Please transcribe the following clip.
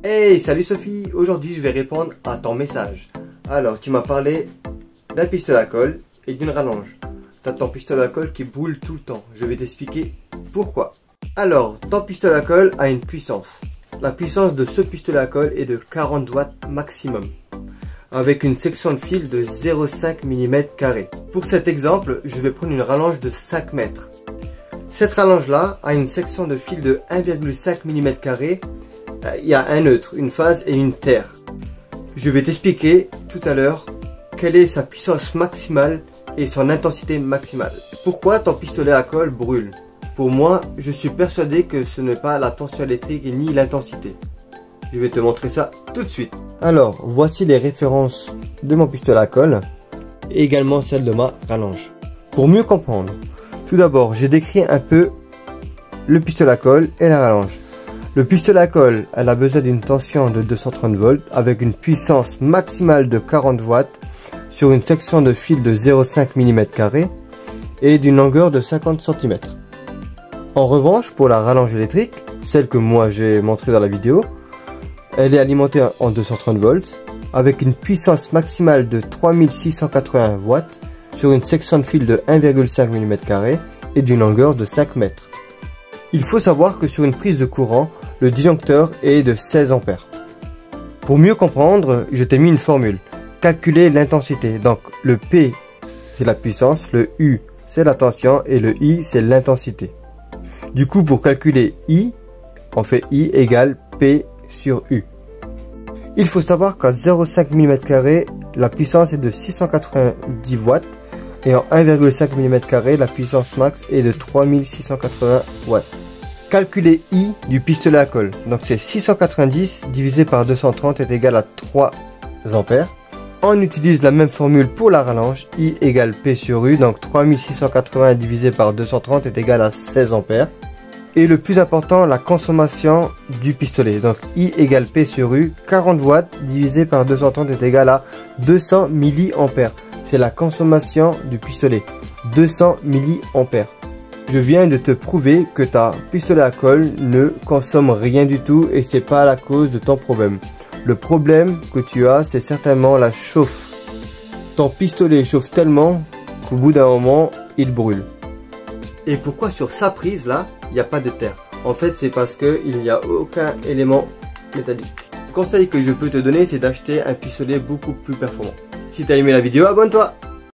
Hey, salut Sophie, aujourd'hui je vais répondre à ton message. Alors, tu m'as parlé d'un pistolet à colle et d'une rallonge. Tu as ton pistolet à colle qui brûle tout le temps. Je vais t'expliquer pourquoi. Alors, ton pistolet à colle a une puissance. La puissance de ce pistolet à colle est de 40 watts maximum, avec une section de fil de 0,5 mm². Pour cet exemple, je vais prendre une rallonge de 5 mètres. Cette rallonge-là a une section de fil de 1,5 mm². Il y a un neutre, une phase et une terre. Je vais t'expliquer tout à l'heure quelle est sa puissance maximale et son intensité maximale. Pourquoi ton pistolet à colle brûle? Pour moi, je suis persuadé que ce n'est pas la tension électrique ni l'intensité. Je vais te montrer ça tout de suite. Alors, voici les références de mon pistolet à colle et également celle de ma rallonge. Pour mieux comprendre, tout d'abord, j'ai décrit un peu le pistolet à colle et la rallonge. Le pistolet à colle, elle a besoin d'une tension de 230 volts avec une puissance maximale de 40 watts sur une section de fil de 0,5 mm² et d'une longueur de 50 cm. En revanche, pour la rallonge électrique, celle que moi j'ai montrée dans la vidéo, elle est alimentée en 230 volts avec une puissance maximale de 3680 watts sur une section de fil de 1,5 mm² et d'une longueur de 5 mètres. Il faut savoir que sur une prise de courant, le disjoncteur est de 16 ampères. Pour mieux comprendre, je t'ai mis une formule. Calculer l'intensité. Donc le P c'est la puissance, le U c'est la tension et le I c'est l'intensité. Du coup, pour calculer I, on fait I égale P sur U. Il faut savoir qu'à 0,5 mm², la puissance est de 690 watts et en 1,5 mm², la puissance max est de 3680 watts. Calculer I du pistolet à colle. Donc c'est 690 divisé par 230 est égal à 3 ampères. On utilise la même formule pour la rallonge. I égale P sur U. Donc 3680 divisé par 230 est égal à 16 ampères. Et le plus important, la consommation du pistolet. Donc I égale P sur U. 40 watts divisé par 230 est égal à 200 mA. C'est la consommation du pistolet. 200 mA. Je viens de te prouver que ta pistolet à colle ne consomme rien du tout et c'est pas la cause de ton problème. Le problème que tu as, c'est certainement la chauffe. Ton pistolet chauffe tellement qu'au bout d'un moment, il brûle. Et pourquoi sur sa prise là, il n'y a pas de terre? En fait, c'est parce qu'il n'y a aucun élément métallique. Le conseil que je peux te donner, c'est d'acheter un pistolet beaucoup plus performant. Si tu as aimé la vidéo, abonne-toi!